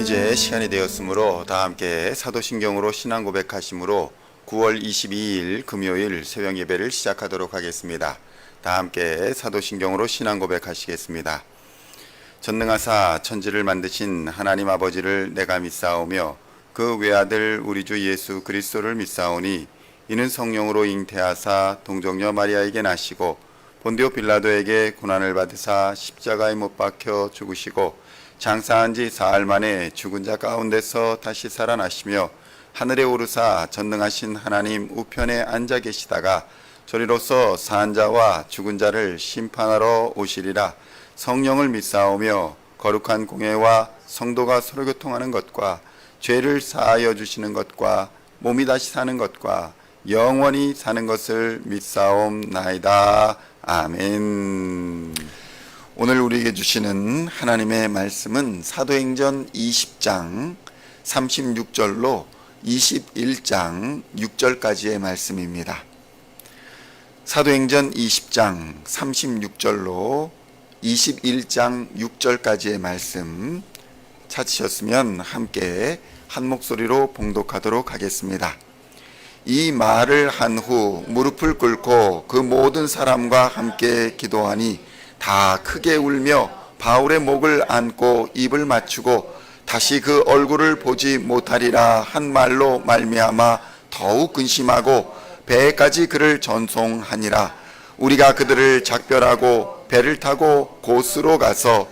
이제 시간이 되었으므로 다 함께 사도신경으로 신앙 고백하심으로 9월 22일 금요일 새벽 예배를 시작하도록 하겠습니다. 다 함께 사도신경으로 신앙 고백하시겠습니다. 전능하사 천지를 만드신 하나님 아버지를 내가 믿사오며 그 외아들 우리 주 예수 그리스도를 믿사오니 이는 성령으로 잉태하사 동정녀 마리아에게 나시고 본디오 빌라도에게 고난을 받으사 십자가에 못 박혀 죽으시고 장사한 지 사흘 만에 죽은 자 가운데서 다시 살아나시며 하늘에 오르사 전능하신 하나님 우편에 앉아 계시다가 저리로서 산 자와 죽은 자를 심판하러 오시리라. 성령을 믿사오며 거룩한 공예와 성도가 서로 교통하는 것과 죄를 사하여 주시는 것과 몸이 다시 사는 것과 영원히 사는 것을 믿사옵나이다. 아멘. 오늘 우리에게 주시는 하나님의 말씀은 사도행전 20장 36절로 21장 6절까지의 말씀입니다. 사도행전 20장 36절로 21장 6절까지의 말씀 찾으셨으면 함께 한 목소리로 봉독하도록 하겠습니다. 이 말을 한 후 무릎을 꿇고 그 모든 사람과 함께 기도하니 다 크게 울며 바울의 목을 안고 입을 맞추고 다시 그 얼굴을 보지 못하리라 한 말로 말미암아 더욱 근심하고 배에까지 그를 전송하니라. 우리가 그들을 작별하고 배를 타고 고스로 가서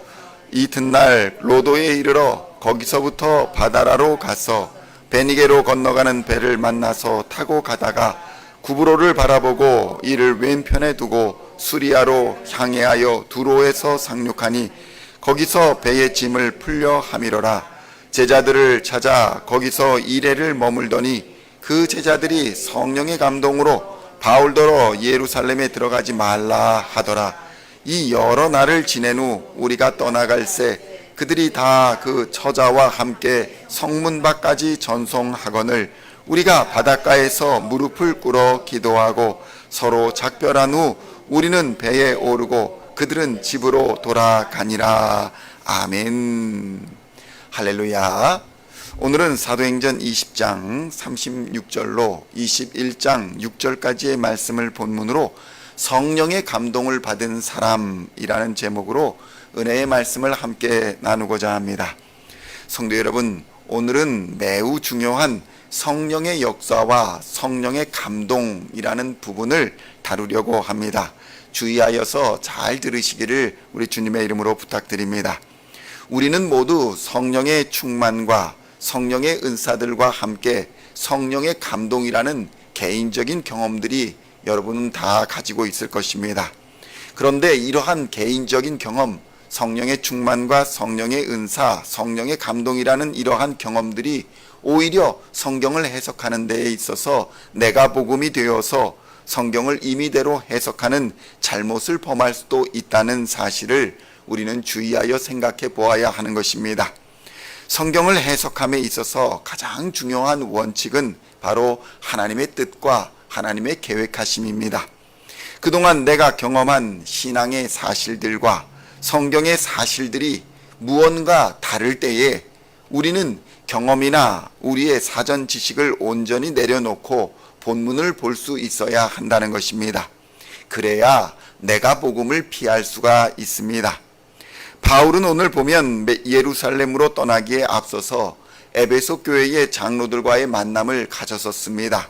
이튿날 로도에 이르러 거기서부터 바다라로 가서 베니게로 건너가는 배를 만나서 타고 가다가 구브로를 바라보고 이를 왼편에 두고 수리아로 향해하여 두로에서 상륙하니 거기서 배의 짐을 풀려 함이러라. 제자들을 찾아 거기서 이레를 머물더니 그 제자들이 성령의 감동으로 바울더러 예루살렘에 들어가지 말라 하더라. 이 여러 날을 지낸 후 우리가 떠나갈새 그들이 다 그 처자와 함께 성문 밖까지 전송하거늘 우리가 바닷가에서 무릎을 꿇어 기도하고 서로 작별한 후 우리는 배에 오르고 그들은 집으로 돌아가니라. 아멘. 할렐루야. 오늘은 사도행전 20장 36절로 21장 6절까지의 말씀을 본문으로 성령의 감동을 받은 사람이라는 제목으로 은혜의 말씀을 함께 나누고자 합니다. 성도 여러분, 오늘은 매우 중요한 성령의 역사와 성령의 감동이라는 부분을 다루려고 합니다. 주의하여서 잘 들으시기를 우리 주님의 이름으로 부탁드립니다. 우리는 모두 성령의 충만과 성령의 은사들과 함께 성령의 감동이라는 개인적인 경험들이 여러분은 다 가지고 있을 것입니다. 그런데 이러한 개인적인 경험, 성령의 충만과 성령의 은사, 성령의 감동이라는 이러한 경험들이 오히려 성경을 해석하는 데에 있어서 내가 복음이 되어서 성경을 임의대로 해석하는 잘못을 범할 수도 있다는 사실을 우리는 주의하여 생각해 보아야 하는 것입니다. 성경을 해석함에 있어서 가장 중요한 원칙은 바로 하나님의 뜻과 하나님의 계획하심입니다. 그동안 내가 경험한 신앙의 사실들과 성경의 사실들이 무언가 다를 때에 우리는 경험이나 우리의 사전 지식을 온전히 내려놓고 본문을 볼 수 있어야 한다는 것입니다. 그래야 내가 복음을 피할 수가 있습니다. 바울은 오늘 보면 예루살렘으로 떠나기에 앞서서 에베소 교회의 장로들과의 만남을 가졌었습니다.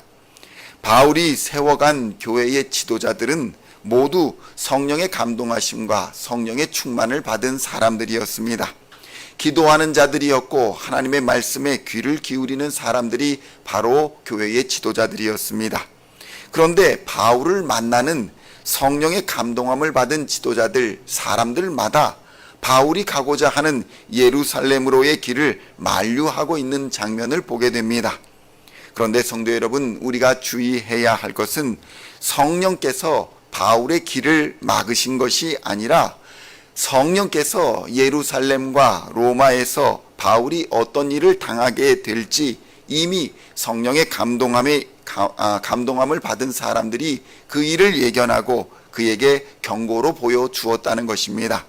바울이 세워간 교회의 지도자들은 모두 성령의 감동하심과 성령의 충만을 받은 사람들이었습니다. 기도하는 자들이었고 하나님의 말씀에 귀를 기울이는 사람들이 바로 교회의 지도자들이었습니다. 그런데 바울을 만나는 성령의 감동함을 받은 지도자들, 사람들마다 바울이 가고자 하는 예루살렘으로의 길을 만류하고 있는 장면을 보게 됩니다. 그런데 성도 여러분, 우리가 주의해야 할 것은 성령께서 바울의 길을 막으신 것이 아니라 성령께서 예루살렘과 로마에서 바울이 어떤 일을 당하게 될지 이미 성령의 감동함을 받은 사람들이 그 일을 예견하고 그에게 경고로 보여주었다는 것입니다.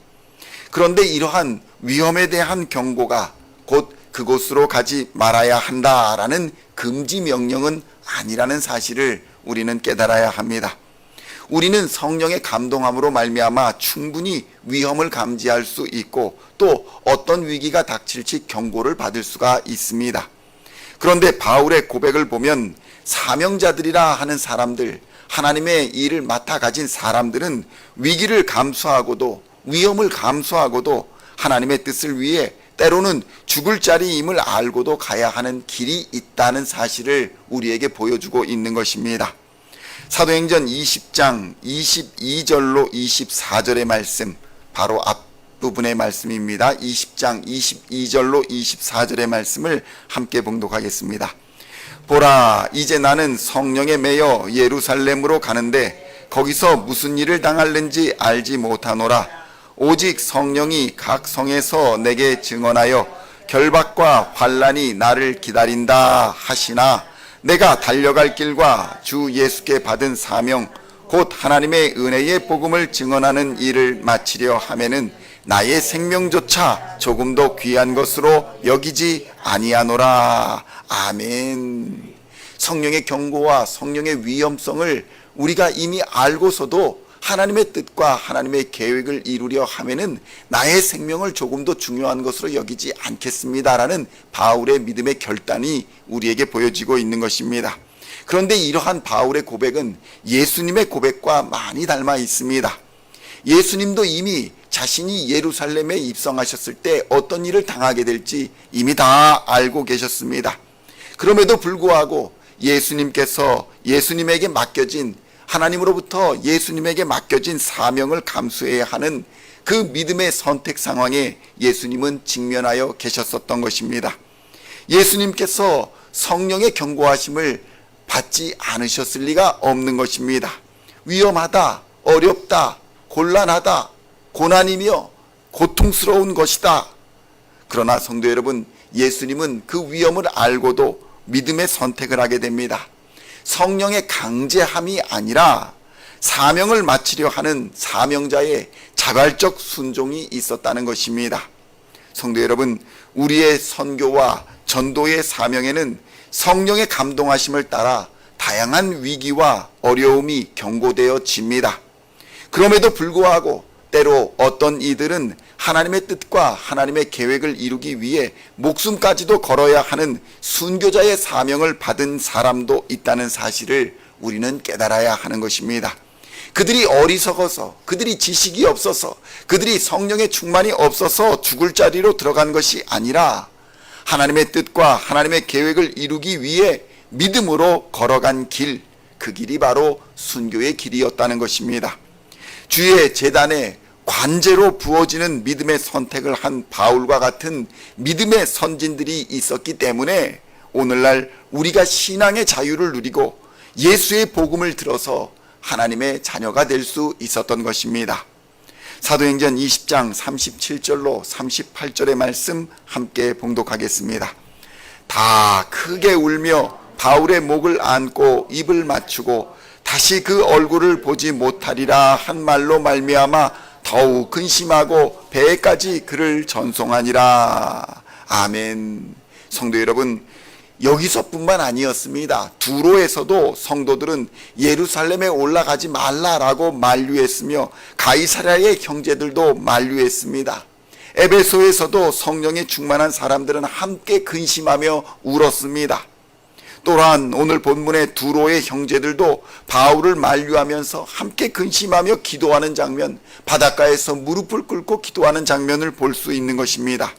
그런데 이러한 위험에 대한 경고가 곧 그곳으로 가지 말아야 한다라는 금지 명령은 아니라는 사실을 우리는 깨달아야 합니다. 우리는 성령의 감동함으로 말미암아 충분히 위험을 감지할 수 있고 또 어떤 위기가 닥칠지 경고를 받을 수가 있습니다. 그런데 바울의 고백을 보면 사명자들이라 하는 사람들, 하나님의 일을 맡아 가진 사람들은 위기를 감수하고도 위험을 감수하고도 하나님의 뜻을 위해 때로는 죽을 자리임을 알고도 가야 하는 길이 있다는 사실을 우리에게 보여주고 있는 것입니다. 사도행전 20장 22절로 24절의 말씀, 바로 앞부분의 말씀입니다. 20장 22절로 24절의 말씀을 함께 봉독하겠습니다. 보라, 이제 나는 성령에 매여 예루살렘으로 가는데 거기서 무슨 일을 당할는지 알지 못하노라. 오직 성령이 각 성에서 내게 증언하여 결박과 환난이 나를 기다린다 하시나 내가 달려갈 길과 주 예수께 받은 사명 곧 하나님의 은혜의 복음을 증언하는 일을 마치려 하면은 나의 생명조차 조금도 귀한 것으로 여기지 아니하노라. 아멘. 성령의 경고와 성령의 위험성을 우리가 이미 알고서도 하나님의 뜻과 하나님의 계획을 이루려 하면은 나의 생명을 조금도 중요한 것으로 여기지 않겠습니다라는 바울의 믿음의 결단이 우리에게 보여지고 있는 것입니다. 그런데 이러한 바울의 고백은 예수님의 고백과 많이 닮아 있습니다. 예수님도 이미 자신이 예루살렘에 입성하셨을 때 어떤 일을 당하게 될지 이미 다 알고 계셨습니다. 그럼에도 불구하고 예수님께서 예수님에게 맡겨진 하나님으로부터 예수님에게 맡겨진 사명을 감수해야 하는 그 믿음의 선택 상황에 예수님은 직면하여 계셨었던 것입니다. 예수님께서 성령의 경고하심을 받지 않으셨을 리가 없는 것입니다. 위험하다, 어렵다, 곤란하다, 고난이며 고통스러운 것이다. 그러나 성도 여러분, 예수님은 그 위험을 알고도 믿음의 선택을 하게 됩니다. 성령의 강제함이 아니라 사명을 마치려 하는 사명자의 자발적 순종이 있었다는 것입니다. 성도 여러분, 우리의 선교와 전도의 사명에는 성령의 감동하심을 따라 다양한 위기와 어려움이 경고되어집니다. 그럼에도 불구하고 때로 어떤 이들은 하나님의 뜻과 하나님의 계획을 이루기 위해 목숨까지도 걸어야 하는 순교자의 사명을 받은 사람도 있다는 사실을 우리는 깨달아야 하는 것입니다. 그들이 어리석어서, 그들이 지식이 없어서, 그들이 성령의 충만이 없어서 죽을 자리로 들어간 것이 아니라 하나님의 뜻과 하나님의 계획을 이루기 위해 믿음으로 걸어간 길, 그 길이 바로 순교의 길이었다는 것입니다. 주의 제단에 관제로 부어지는 믿음의 선택을 한 바울과 같은 믿음의 선진들이 있었기 때문에 오늘날 우리가 신앙의 자유를 누리고 예수의 복음을 들어서 하나님의 자녀가 될 수 있었던 것입니다. 사도행전 20장 37절로 38절의 말씀 함께 봉독하겠습니다. 다 크게 울며 바울의 목을 안고 입을 맞추고 다시 그 얼굴을 보지 못하리라 한 말로 말미암아 더욱 근심하고 배에까지 그를 전송하니라. 아멘. 성도 여러분, 여기서뿐만 아니었습니다. 두로에서도 성도들은 예루살렘에 올라가지 말라라고 만류했으며 가이사랴의 형제들도 만류했습니다. 에베소에서도 성령에 충만한 사람들은 함께 근심하며 울었습니다. 또한 오늘 본문의 두로의 형제들도 바울을 만류하면서 함께 근심하며 기도하는 장면, 바닷가에서 무릎을 꿇고 기도하는 장면을 볼 수 있는 것입니다.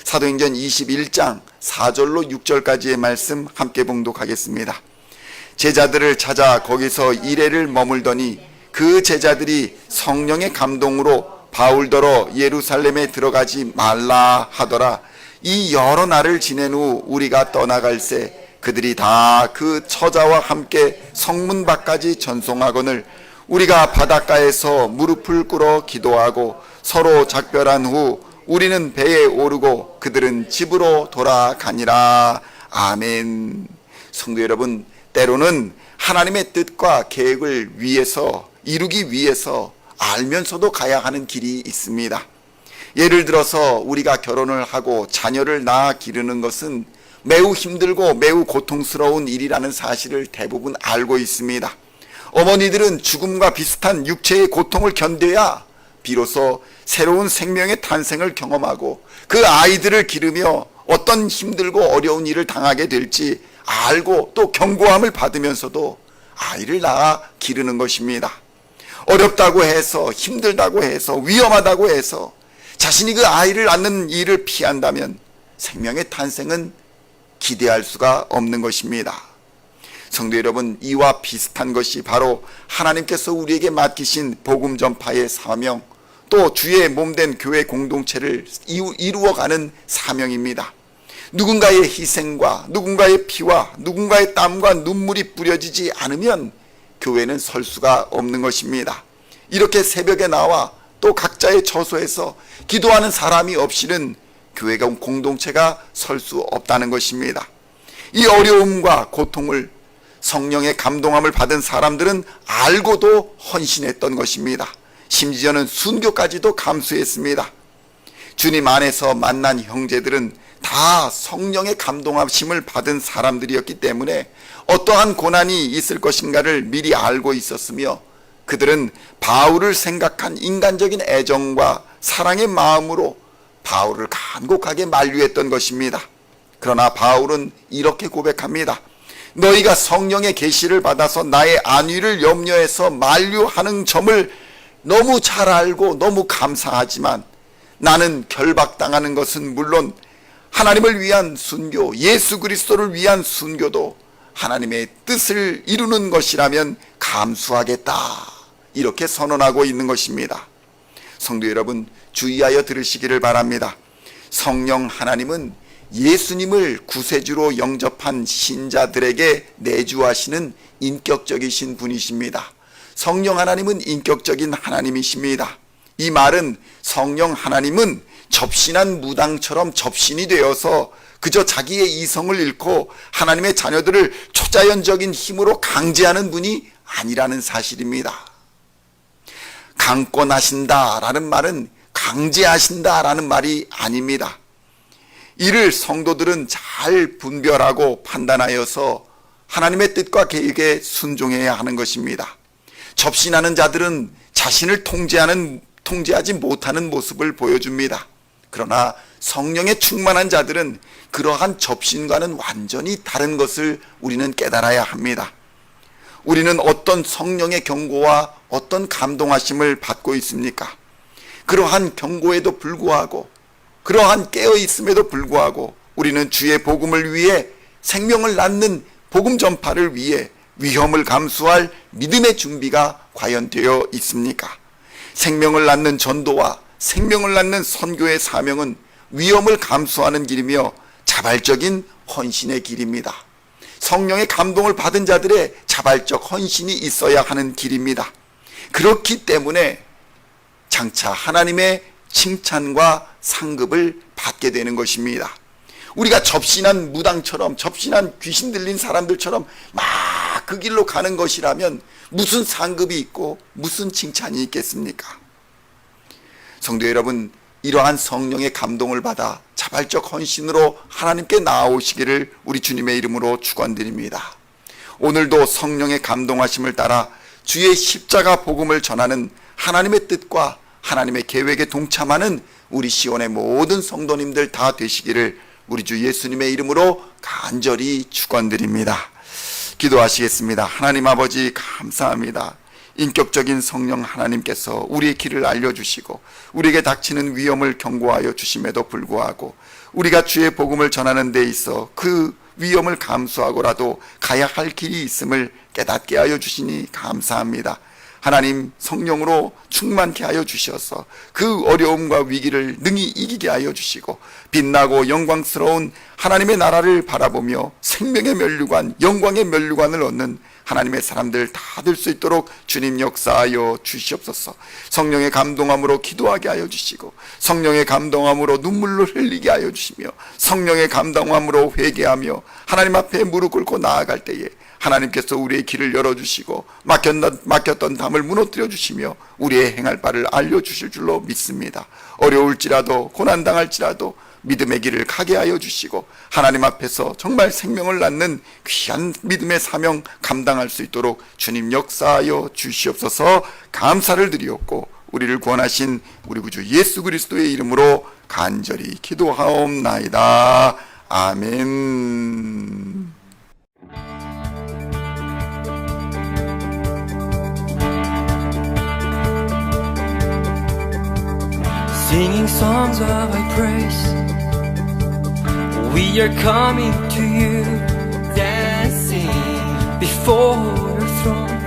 사도행전 21장 4절로 6절까지의 말씀 함께 봉독하겠습니다. 제자들을 찾아 거기서 이레를 머물더니 그 제자들이 성령의 감동으로 바울더러 예루살렘에 들어가지 말라 하더라. 이 여러 날을 지낸 후 우리가 떠나갈새 그들이 다 그 처자와 함께 성문 밖까지 전송하거늘 우리가 바닷가에서 무릎을 꿇어 기도하고 서로 작별한 후 우리는 배에 오르고 그들은 집으로 돌아가니라. 아멘. 성도 여러분, 때로는 하나님의 뜻과 계획을 위해서 이루기 위해서 알면서도 가야 하는 길이 있습니다. 예를 들어서 우리가 결혼을 하고 자녀를 낳아 기르는 것은 매우 힘들고 매우 고통스러운 일이라는 사실을 대부분 알고 있습니다. 어머니들은 죽음과 비슷한 육체의 고통을 견뎌야 비로소 새로운 생명의 탄생을 경험하고 그 아이들을 기르며 어떤 힘들고 어려운 일을 당하게 될지 알고 또 경고함을 받으면서도 아이를 낳아 기르는 것입니다. 어렵다고 해서, 힘들다고 해서, 위험하다고 해서 자신이 그 아이를 낳는 일을 피한다면 생명의 탄생은 기대할 수가 없는 것입니다. 성도 여러분, 이와 비슷한 것이 바로 하나님께서 우리에게 맡기신 복음 전파의 사명, 또 주의 몸된 교회 공동체를 이루어가는 사명입니다. 누군가의 희생과 누군가의 피와 누군가의 땀과 눈물이 뿌려지지 않으면 교회는 설 수가 없는 것입니다. 이렇게 새벽에 나와 또 각자의 처소에서 기도하는 사람이 없이는 교회가 공동체가 설 수 없다는 것입니다. 이 어려움과 고통을 성령의 감동함을 받은 사람들은 알고도 헌신했던 것입니다. 심지어는 순교까지도 감수했습니다. 주님 안에서 만난 형제들은 다 성령의 감동하심을 받은 사람들이었기 때문에 어떠한 고난이 있을 것인가를 미리 알고 있었으며 그들은 바울을 생각한 인간적인 애정과 사랑의 마음으로 바울을 간곡하게 만류했던 것입니다. 그러나 바울은 이렇게 고백합니다. 너희가 성령의 계시를 받아서 나의 안위를 염려해서 만류하는 점을 너무 잘 알고 너무 감사하지만 나는 결박당하는 것은 물론 하나님을 위한 순교, 예수 그리스도를 위한 순교도 하나님의 뜻을 이루는 것이라면 감수하겠다. 이렇게 선언하고 있는 것입니다. 성도 여러분, 주의하여 들으시기를 바랍니다. 성령 하나님은 예수님을 구세주로 영접한 신자들에게 내주하시는 인격적이신 분이십니다. 성령 하나님은 인격적인 하나님이십니다. 이 말은 성령 하나님은 접신한 무당처럼 접신이 되어서 그저 자기의 이성을 잃고 하나님의 자녀들을 초자연적인 힘으로 강제하는 분이 아니라는 사실입니다. 강권하신다라는 말은 강제하신다라는 말이 아닙니다. 이를 성도들은 잘 분별하고 판단하여서 하나님의 뜻과 계획에 순종해야 하는 것입니다. 접신하는 자들은 자신을 통제하지 못하는 모습을 보여줍니다. 그러나 성령에 충만한 자들은 그러한 접신과는 완전히 다른 것을 우리는 깨달아야 합니다. 우리는 어떤 성령의 경고와 어떤 감동하심을 받고 있습니까? 그러한 경고에도 불구하고 그러한 깨어있음에도 불구하고 우리는 주의 복음을 위해 생명을 낳는 복음 전파를 위해 위험을 감수할 믿음의 준비가 과연 되어 있습니까? 생명을 낳는 전도와 생명을 낳는 선교의 사명은 위험을 감수하는 길이며 자발적인 헌신의 길입니다. 성령의 감동을 받은 자들의 자발적 헌신이 있어야 하는 길입니다. 그렇기 때문에 장차 하나님의 칭찬과 상급을 받게 되는 것입니다. 우리가 접신한 무당처럼 접신한 귀신 들린 사람들처럼 막 그 길로 가는 것이라면 무슨 상급이 있고 무슨 칭찬이 있겠습니까? 성도 여러분, 이러한 성령의 감동을 받아 자발적 헌신으로 하나님께 나아오시기를 우리 주님의 이름으로 축원드립니다. 오늘도 성령의 감동하심을 따라 주의 십자가 복음을 전하는 하나님의 뜻과 하나님의 계획에 동참하는 우리 시온의 모든 성도님들 다 되시기를 우리 주 예수님의 이름으로 간절히 축원드립니다. 기도하시겠습니다. 하나님 아버지 감사합니다. 인격적인 성령 하나님께서 우리의 길을 알려주시고 우리에게 닥치는 위험을 경고하여 주심에도 불구하고 우리가 주의 복음을 전하는 데 있어 그 위험을 감수하고라도 가야 할 길이 있음을 깨닫게 하여 주시니 감사합니다. 하나님 성령으로 충만케 하여 주셔서 그 어려움과 위기를 능히 이기게 하여 주시고 빛나고 영광스러운 하나님의 나라를 바라보며 생명의 면류관, 영광의 면류관을 얻는 하나님의 사람들 다 될 수 있도록 주님 역사하여 주시옵소서. 성령의 감동함으로 기도하게 하여 주시고 성령의 감동함으로 눈물을 흘리게 하여 주시며 성령의 감동함으로 회개하며 하나님 앞에 무릎 꿇고 나아갈 때에 하나님께서 우리의 길을 열어주시고 막혔던 담을 무너뜨려 주시며 우리의 행할 바를 알려주실 줄로 믿습니다. 어려울지라도 고난당할지라도 믿음의 길을 가게 하여 주시고 하나님 앞에서 정말 생명을 낳는 귀한 믿음의 사명 감당할 수 있도록 주님 역사하여 주시옵소서. 감사를 드리옵고 우리를 구원하신 우리 구주 예수 그리스도의 이름으로 간절히 기도하옵나이다. 아멘. Singing songs of Thy praise, we are coming to You, dancing before Your throne.